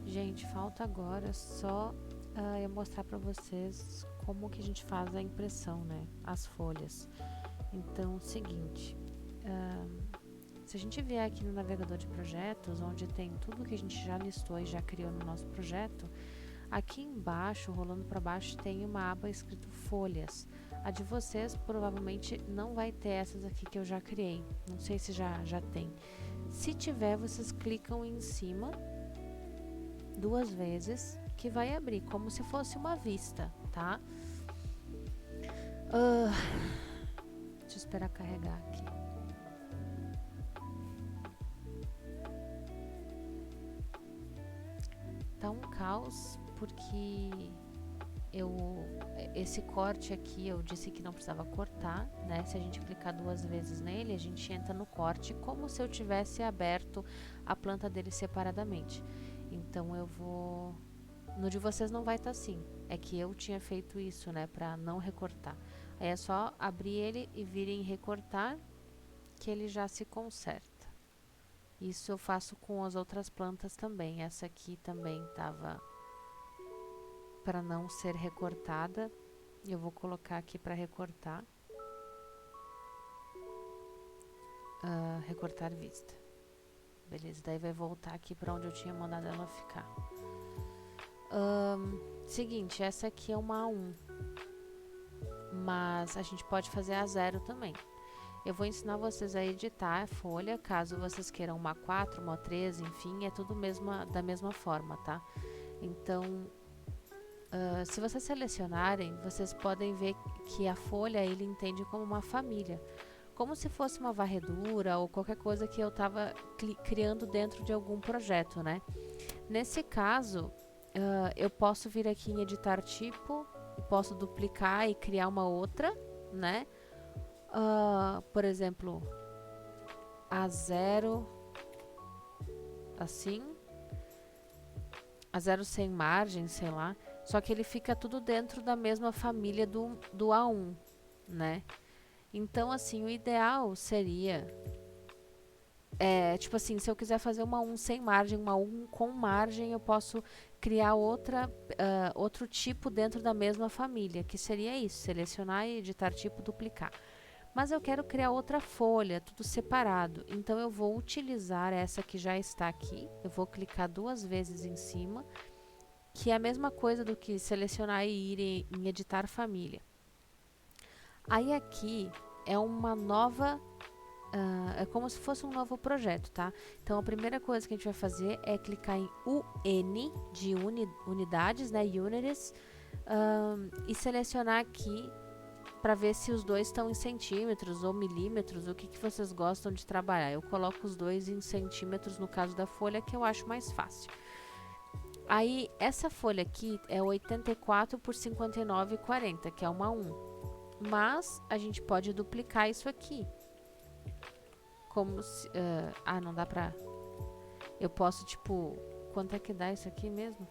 Gente, falta agora só eu mostrar para vocês como que a gente faz a impressão, né? As folhas. Então, seguinte, se a gente vier aqui no navegador de projetos, onde tem tudo que a gente já listou e já criou no nosso projeto, aqui embaixo, rolando para baixo, tem uma aba escrito folhas. A de vocês provavelmente não vai ter essas aqui que eu já criei. Não sei se já tem. Se tiver, vocês clicam em cima 2 vezes que vai abrir, como se fosse uma vista, tá? Deixa eu esperar carregar aqui. Tá um caos porque esse corte aqui eu disse que não precisava cortar, né? Se a gente clicar 2 vezes nele, a gente entra no corte como se eu tivesse aberto a planta dele separadamente. Então eu vou... No de vocês não vai estar assim. É que eu tinha feito isso, né? Pra não recortar. Aí é só abrir ele e vir em recortar que ele já se conserta. Isso eu faço com as outras plantas também. Essa aqui também estava para não ser recortada. Eu vou colocar aqui para recortar. Recortar vista. Beleza, daí vai voltar aqui para onde eu tinha mandado ela ficar. Seguinte, essa aqui é uma A1. Mas a gente pode fazer a 0 também. Eu vou ensinar vocês a editar a folha, caso vocês queiram uma 4, uma 3, enfim, é tudo da mesma forma, tá? Então, se vocês selecionarem, vocês podem ver que a folha ele entende como uma família, como se fosse uma varredura ou qualquer coisa que eu estava criando dentro de algum projeto, né? Nesse caso, eu posso vir aqui em editar tipo, posso duplicar e criar uma outra, né? Por exemplo, A0, assim, A0 sem margem, sei lá. Só que ele fica tudo dentro da mesma família do A1, né? Então, assim, o ideal seria... tipo assim, se eu quiser fazer uma 1 sem margem, uma 1 com margem, eu posso criar outro tipo dentro da mesma família, que seria isso, selecionar e editar tipo, duplicar. Mas eu quero criar outra folha, tudo separado. Então eu vou utilizar essa que já está aqui. Eu vou clicar 2 vezes em cima, que é a mesma coisa do que selecionar e ir em editar família. Aí aqui é uma nova... é como se fosse um novo projeto, tá? Então a primeira coisa que a gente vai fazer é clicar em UN, de unidades, né? Units, e selecionar aqui para ver se os dois estão em centímetros ou milímetros, o que vocês gostam de trabalhar. Eu coloco os dois em centímetros no caso da folha, que eu acho mais fácil. Aí, essa folha aqui é 84 por 59,40, que é uma 1. Mas, a gente pode duplicar isso aqui. Como se... não dá pra... Eu posso, tipo... Quanto é que dá isso aqui mesmo?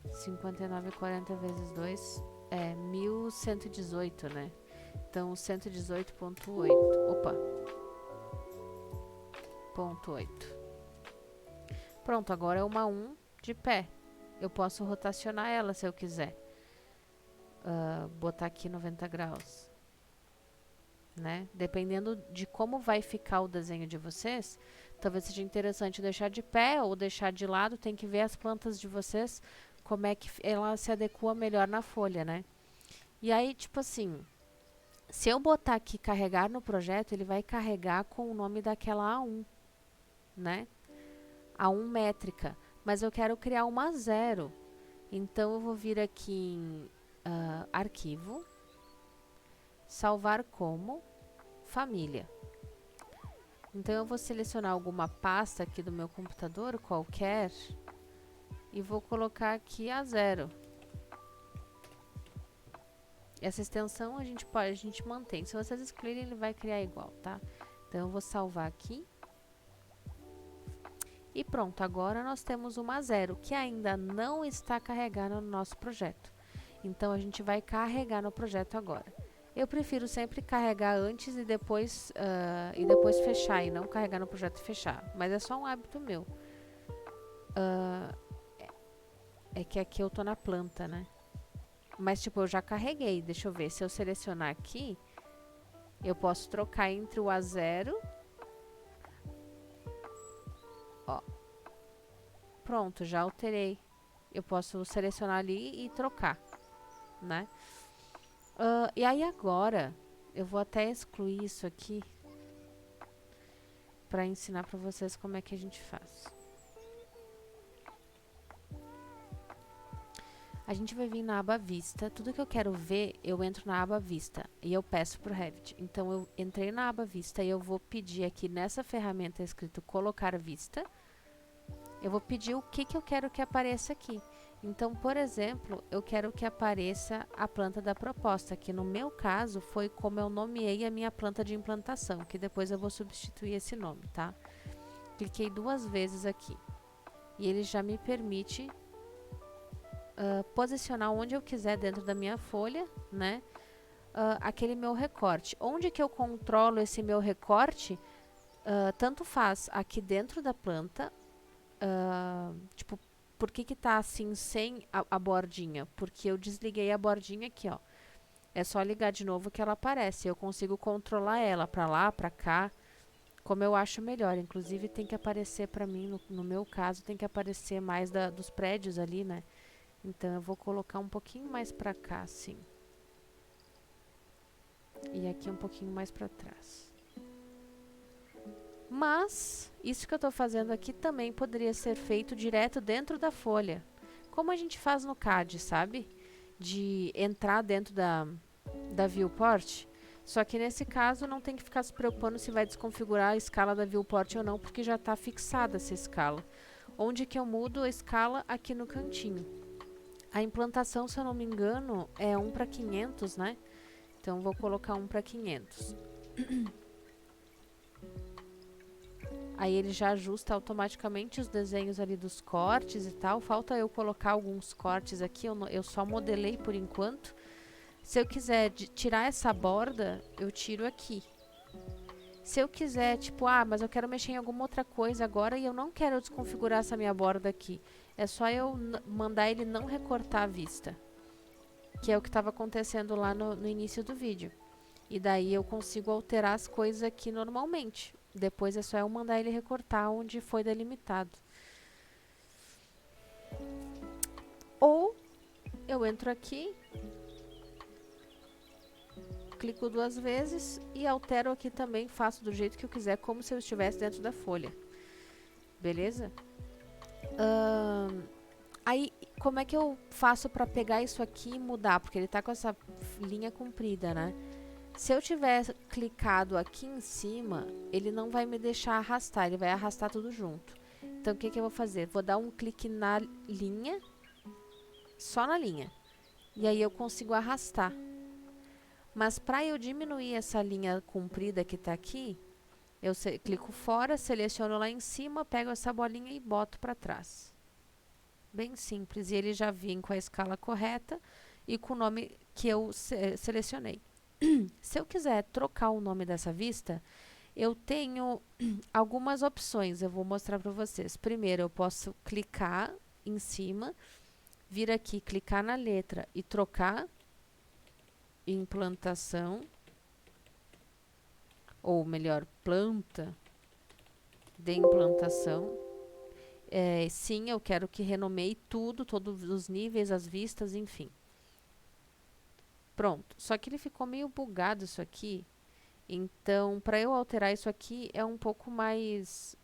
59,40 vezes 2... É 1118, né? Então 118,8. Opa! Ponto 8. Pronto, agora é uma 1 de pé. Eu posso rotacionar ela se eu quiser. Botar aqui 90 graus. Né? Dependendo de como vai ficar o desenho de vocês, talvez seja interessante deixar de pé ou deixar de lado. Tem que ver as plantas de vocês, como é que ela se adequa melhor na folha, né? E aí, tipo assim, se eu botar aqui carregar no projeto, ele vai carregar com o nome daquela A1, né? A1 métrica. Mas eu quero criar uma 0. Então, eu vou vir aqui em arquivo, salvar como família. Então, eu vou selecionar alguma pasta aqui do meu computador, qualquer, e vou colocar aqui a 0. Essa extensão a gente mantém. Se vocês excluírem, ele vai criar igual, tá? Então, eu vou salvar aqui. E pronto, agora nós temos uma 0, que ainda não está carregada no nosso projeto. Então, a gente vai carregar no projeto agora. Eu prefiro sempre carregar antes e depois fechar, e não carregar no projeto e fechar. Mas é só um hábito meu. É que aqui eu tô na planta, né? Mas, tipo, eu já carreguei. Deixa eu ver. Se eu selecionar aqui, eu posso trocar entre o A0. Ó, pronto, já alterei. Eu posso selecionar ali e trocar, né? E aí agora, eu vou até excluir isso aqui para ensinar para vocês como é que a gente faz. A gente vai vir na aba Vista. Tudo que eu quero ver, eu entro na aba Vista e eu peço para o Revit. Então, eu entrei na aba Vista e eu vou pedir aqui nessa ferramenta escrito Colocar Vista. Eu vou pedir o que eu quero que apareça aqui. Então, por exemplo, eu quero que apareça a planta da proposta, que no meu caso foi como eu nomeei a minha planta de implantação, que depois eu vou substituir esse nome, tá? Cliquei 2 vezes aqui e ele já me permite posicionar onde eu quiser dentro da minha folha, né? Aquele meu recorte. Onde que eu controlo esse meu recorte, tanto faz aqui dentro da planta, tipo, por que tá assim sem a bordinha? Porque eu desliguei a bordinha aqui, ó. É só ligar de novo que ela aparece. Eu consigo controlar ela pra lá, pra cá, como eu acho melhor. Inclusive tem que aparecer pra mim, no meu caso, tem que aparecer mais dos prédios ali, né? Então eu vou colocar um pouquinho mais pra cá, assim. E aqui um pouquinho mais pra trás. Mas, isso que eu tô fazendo aqui também poderia ser feito direto dentro da folha. Como a gente faz no CAD, sabe? De entrar dentro da viewport. Só que nesse caso não tem que ficar se preocupando se vai desconfigurar a escala da viewport ou não, porque já está fixada essa escala. Onde que eu mudo a escala? Aqui no cantinho. A implantação, se eu não me engano, é 1:500, né? Então vou colocar 1:500. Aí ele já ajusta automaticamente os desenhos ali dos cortes e tal. Falta eu colocar alguns cortes aqui, eu só modelei por enquanto. Se eu quiser tirar essa borda, eu tiro aqui. Se eu quiser, tipo, mas eu quero mexer em alguma outra coisa agora e eu não quero desconfigurar essa minha borda aqui. É só eu mandar ele não recortar a vista. Que é o que estava acontecendo lá no início do vídeo. E daí eu consigo alterar as coisas aqui normalmente. Depois é só eu mandar ele recortar onde foi delimitado. Ou eu entro aqui, clico 2 vezes e altero aqui também, faço do jeito que eu quiser, como se eu estivesse dentro da folha. Beleza? Aí, como é que eu faço para pegar isso aqui e mudar? Porque ele tá com essa linha comprida, né? Se eu tiver clicado aqui em cima, ele não vai me deixar arrastar, ele vai arrastar tudo junto. Então, o que eu vou fazer? Vou dar um clique na linha, só na linha. E aí eu consigo arrastar. Mas para eu diminuir essa linha comprida que está aqui, eu clico fora, seleciono lá em cima, pego essa bolinha e boto para trás. Bem simples. E ele já vem com a escala correta e com o nome que eu selecionei. Se eu quiser trocar o nome dessa vista, eu tenho algumas opções. Eu vou mostrar para vocês. Primeiro, eu posso clicar em cima, vir aqui, clicar na letra e trocar implantação, ou melhor, planta de implantação. Sim, eu quero que renomeie tudo, todos os níveis, as vistas, enfim. Pronto. Só que ele ficou meio bugado isso aqui. Então, para eu alterar isso aqui é um pouco mais...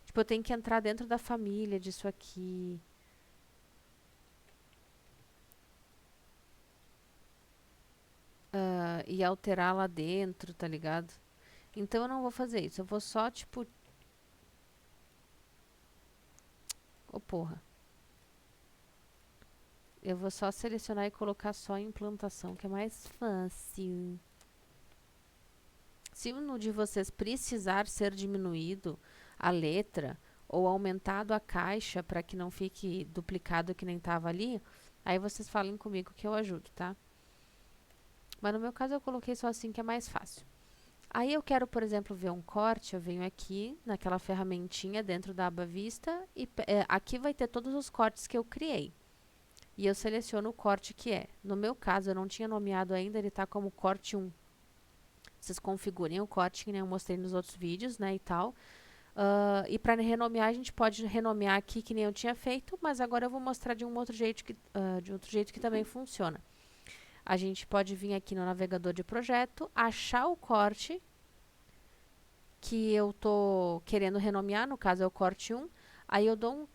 tipo, eu tenho que entrar dentro da família disso aqui. E alterar lá dentro, tá ligado? Então, eu não vou fazer isso. Eu vou só, tipo... porra. Eu vou só selecionar e colocar só implantação, que é mais fácil. Se no de vocês precisar ser diminuído a letra ou aumentado a caixa para que não fique duplicado que nem estava ali, aí vocês falem comigo que eu ajudo, tá? Mas no meu caso eu coloquei só assim que é mais fácil. Aí eu quero, por exemplo, ver um corte, eu venho aqui naquela ferramentinha dentro da aba Vista e aqui vai ter todos os cortes que eu criei. E eu seleciono o corte que é. No meu caso, eu não tinha nomeado ainda, ele está como corte 1. Vocês configurem o corte, que nem eu mostrei nos outros vídeos, né, e tal. E para renomear, a gente pode renomear aqui, que nem eu tinha feito, mas agora eu vou mostrar de um outro jeito que também funciona. A gente pode vir aqui no navegador de projeto, achar o corte que eu tô querendo renomear, no caso é o corte 1. Aí eu dou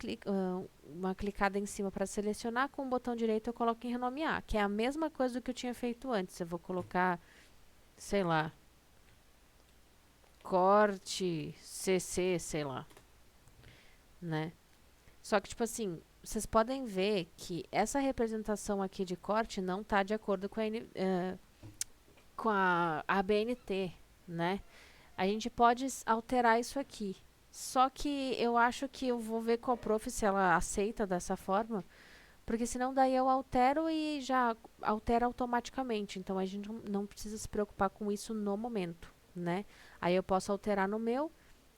uma clicada em cima para selecionar, com o botão direito eu coloco em renomear, que é a mesma coisa do que eu tinha feito antes. Eu vou colocar, sei lá, corte CC, sei lá, né? Só que, tipo assim, vocês podem ver que essa representação aqui de corte não está de acordo com a ABNT, né? A gente pode alterar isso aqui. Só que eu acho que eu vou ver com a prof se ela aceita dessa forma, porque senão daí eu altero e já altera automaticamente. Então a gente não precisa se preocupar com isso no momento, né? Aí eu posso alterar no meu,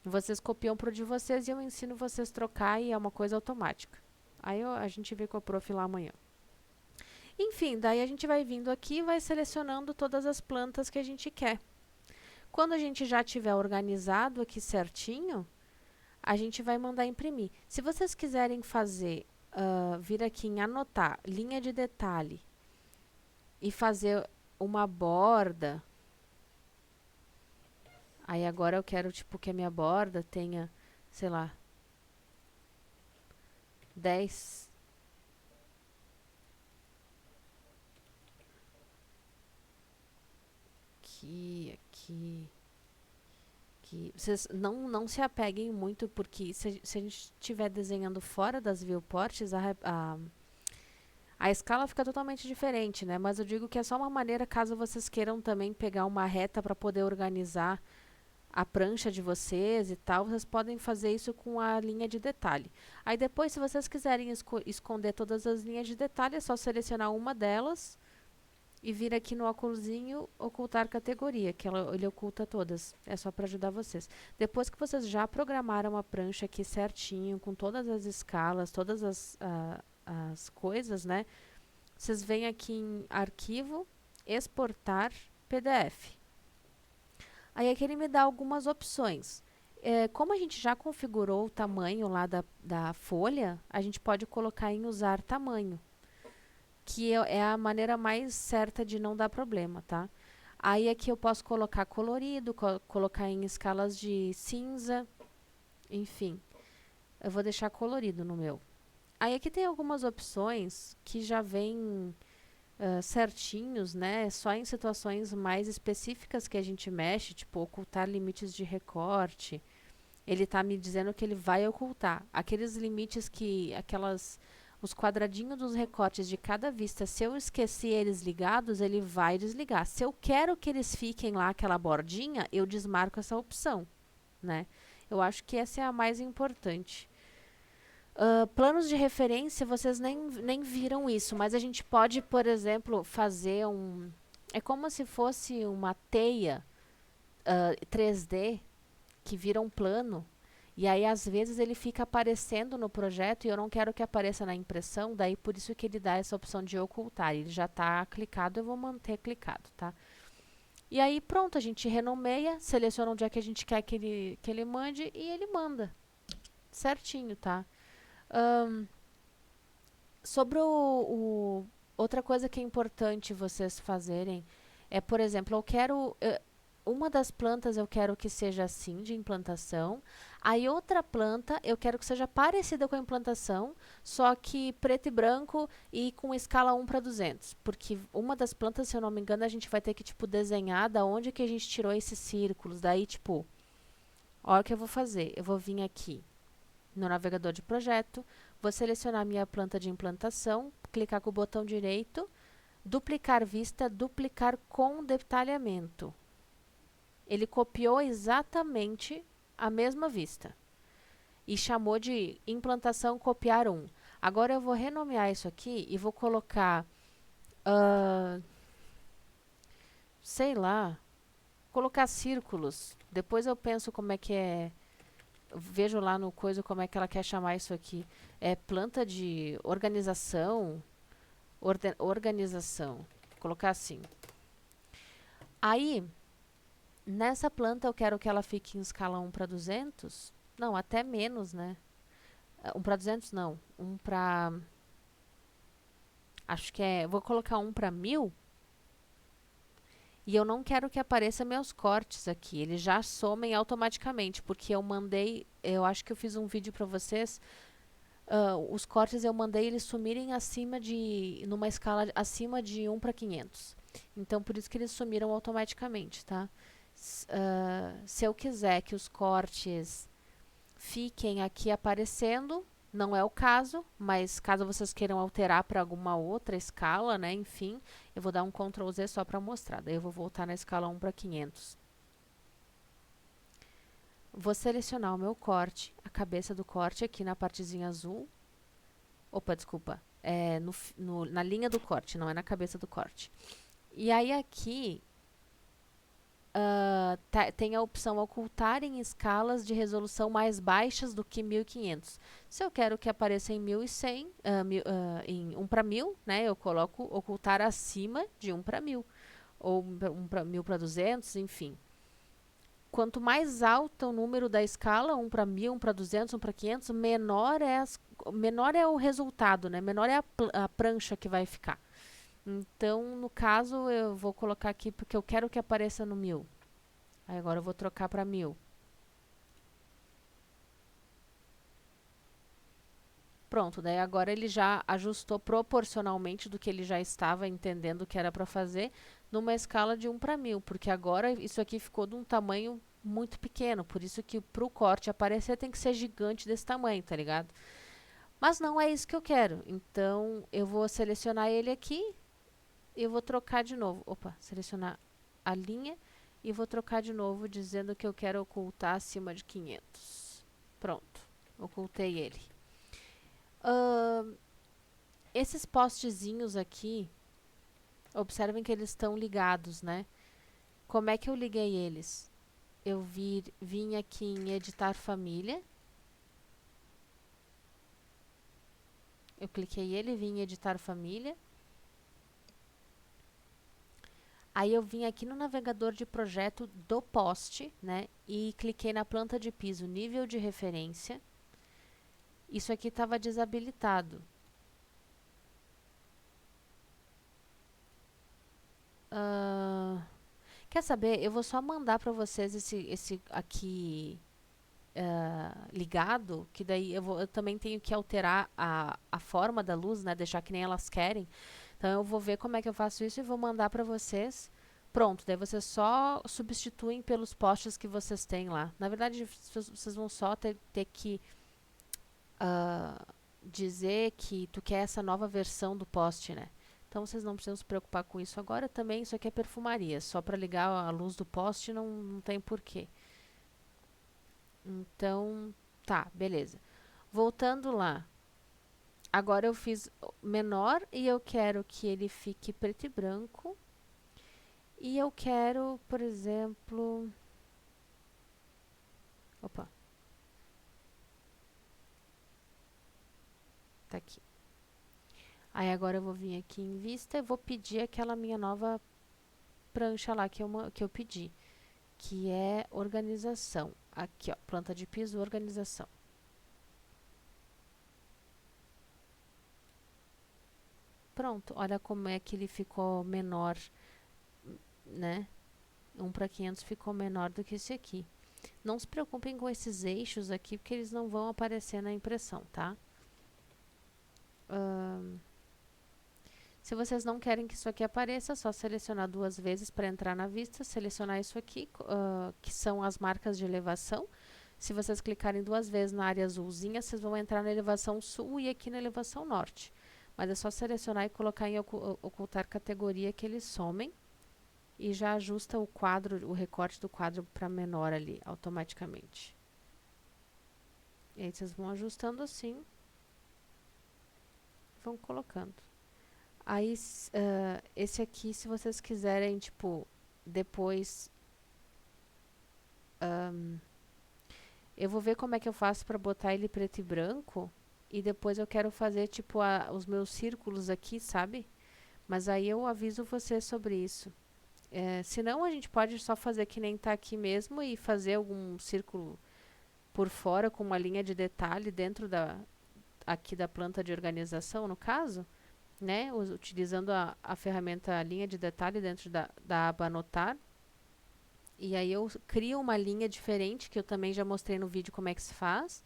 vocês copiam pro de vocês e eu ensino vocês a trocar e é uma coisa automática. Aí a gente vê com a prof lá amanhã. Enfim, daí a gente vai vindo aqui e vai selecionando todas as plantas que a gente quer. Quando a gente já tiver organizado aqui certinho, a gente vai mandar imprimir. Se vocês quiserem fazer, vir aqui em anotar, linha de detalhe, e fazer uma borda, aí agora eu quero tipo que a minha borda tenha, sei lá, 10. Aqui. Vocês não se apeguem muito, porque se a gente estiver desenhando fora das viewports, a escala fica totalmente diferente, né? Mas eu digo que é só uma maneira, caso vocês queiram também pegar uma reta para poder organizar a prancha de vocês e tal, vocês podem fazer isso com a linha de detalhe. Aí depois, se vocês quiserem esconder todas as linhas de detalhe, é só selecionar uma delas e vir aqui no óculosinho, ocultar categoria, que ele oculta todas. É só para ajudar vocês. Depois que vocês já programaram a prancha aqui certinho, com todas as escalas, todas as coisas, né? Vocês vêm aqui em arquivo, exportar PDF. Aí aqui ele me dá algumas opções. Como a gente já configurou o tamanho lá da folha, a gente pode colocar em usar tamanho, que é a maneira mais certa de não dar problema, tá? Aí aqui eu posso colocar colorido, colocar em escalas de cinza, enfim. Eu vou deixar colorido no meu. Aí aqui tem algumas opções que já vêm certinhos, né? Só em situações mais específicas que a gente mexe, tipo ocultar limites de recorte. Ele tá me dizendo que ele vai ocultar. Aqueles limites os quadradinhos dos recortes de cada vista, se eu esquecer eles ligados, ele vai desligar. Se eu quero que eles fiquem lá, aquela bordinha, eu desmarco essa opção, né? Eu acho que essa é a mais importante. Planos de referência, vocês nem viram isso, mas a gente pode, por exemplo, fazer é como se fosse uma teia 3D que vira um plano. E aí, às vezes, ele fica aparecendo no projeto e eu não quero que apareça na impressão, daí por isso que ele dá essa opção de ocultar. Ele já está clicado, eu vou manter clicado, tá? E aí, pronto, a gente renomeia, seleciona onde é que a gente quer que ele mande e ele manda. Certinho, tá? Sobre outra coisa que é importante vocês fazerem é, por exemplo, uma das plantas eu quero que seja assim, de implantação. Aí outra planta eu quero que seja parecida com a implantação, só que preto e branco e com escala 1:200. Porque uma das plantas, se eu não me engano, a gente vai ter que, tipo, desenhar da onde que a gente tirou esses círculos. Daí, tipo, olha o que eu vou fazer. Eu vou vir aqui no navegador de projeto, vou selecionar minha planta de implantação, clicar com o botão direito, duplicar vista, duplicar com detalhamento. Ele copiou exatamente a mesma vista e chamou de implantação copiar 1. Agora eu vou renomear isso aqui e vou colocar, sei lá, Colocar círculos. Depois eu penso como é que é. Vejo lá no coisa como é que ela quer chamar isso aqui. É planta de organização. Organização. Vou colocar assim. Aí, nessa planta eu quero que ela fique em escala 1:200. Não, até menos, né? 1:200 não. Acho que é. Vou colocar 1:1000. E eu não quero que apareça meus cortes aqui. Eles já somem automaticamente, porque eu mandei. Eu acho que eu fiz um vídeo para vocês. Os cortes eu mandei eles sumirem numa escala acima de 1:500. Então, por isso que eles sumiram automaticamente, tá? Se eu quiser que os cortes fiquem aqui aparecendo, não é o caso, mas caso vocês queiram alterar para alguma outra escala, né? Enfim, eu vou dar um Ctrl Z só para mostrar. Daí eu vou voltar na escala 1:500. Vou selecionar o meu corte, a cabeça do corte aqui na partezinha azul. Opa, desculpa. É na linha do corte, não é na cabeça do corte. E aí aqui tem a opção ocultar em escalas de resolução mais baixas do que 1500. Se eu quero que apareça em 1100, em 1:1000, né, eu coloco ocultar acima de 1:1000. Ou 1:1200, enfim. Quanto mais alto o número da escala, 1:1000, 1:200, 1:500, menor é o resultado, né? Menor é a prancha que vai ficar. Então, no caso, eu vou colocar aqui porque eu quero que apareça no 1000. Aí agora eu vou trocar para 1000. Pronto, daí agora ele já ajustou proporcionalmente do que ele já estava entendendo que era para fazer numa escala de 1:1000, porque agora isso aqui ficou de um tamanho muito pequeno, por isso que para o corte aparecer tem que ser gigante desse tamanho, tá ligado? Mas não é isso que eu quero, então eu vou selecionar ele aqui e eu vou trocar de novo. Opa, selecionar a linha e vou trocar de novo dizendo que eu quero ocultar acima de 500. Pronto, ocultei ele. Esses postezinhos aqui, observem que eles estão ligados, né? Como é que eu liguei eles? Eu vim aqui em editar família. Eu cliquei ele, vim em editar família. Aí eu vim aqui no navegador de projeto do poste, né? E cliquei na planta de piso, nível de referência. Isso aqui estava desabilitado. Quer saber? Eu vou só mandar para vocês esse aqui ligado, que daí eu também tenho que alterar a forma da luz, né? Deixar que nem elas querem. Então eu vou ver como é que eu faço isso e vou mandar para vocês. Pronto, daí vocês só substituem pelos postes que vocês têm lá. Na verdade, vocês vão só ter que dizer que tu quer essa nova versão do poste, né? Então vocês não precisam se preocupar com isso agora. Também isso aqui é perfumaria. Só para ligar a luz do poste não tem porquê. Então, tá, beleza. Voltando lá. Agora eu fiz menor e eu quero que ele fique preto e branco. E eu quero, por exemplo... Opa. Tá aqui. Aí agora eu vou vir aqui em vista e vou pedir aquela minha nova prancha lá que eu pedi. Que é organização. Aqui, ó, planta de piso, organização. Pronto, olha como é que ele ficou menor, né? 1:500 ficou menor do que esse aqui. Não se preocupem com esses eixos aqui, porque eles não vão aparecer na impressão, tá? Se vocês não querem que isso aqui apareça, é só selecionar 2 vezes para entrar na vista, selecionar isso aqui, que são as marcas de elevação. Se vocês clicarem 2 vezes na área azulzinha, vocês vão entrar na elevação sul e aqui na elevação norte. Mas é só selecionar e colocar em ocultar categoria que eles somem. E já ajusta o quadro, o recorte do quadro para menor ali, automaticamente. E aí vocês vão ajustando assim. Vão colocando. Aí, esse aqui, se vocês quiserem, tipo, depois Eu vou ver como é que eu faço para botar ele preto e branco. E depois eu quero fazer, tipo, os meus círculos aqui, sabe? Mas aí eu aviso você sobre isso. Senão a gente pode só fazer que nem tá aqui mesmo e fazer algum círculo por fora com uma linha de detalhe dentro aqui da planta de organização, no caso, né? Utilizando a ferramenta linha de detalhe dentro da aba anotar. E aí eu crio uma linha diferente, que eu também já mostrei no vídeo como é que se faz.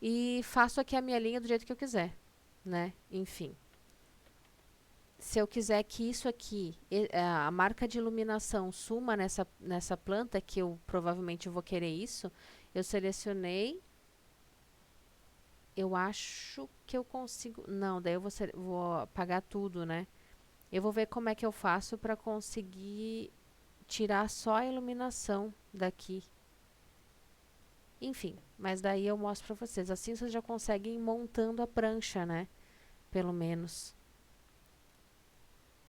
E faço aqui a minha linha do jeito que eu quiser, né? Enfim. Se eu quiser que isso aqui, a marca de iluminação suma nessa planta, que eu provavelmente vou querer isso, eu selecionei. Eu acho que eu consigo. Não, daí eu vou apagar tudo, né? Eu vou ver como é que eu faço para conseguir tirar só a iluminação daqui. Enfim, mas daí eu mostro para vocês. Assim vocês já conseguem ir montando a prancha, né? Pelo menos.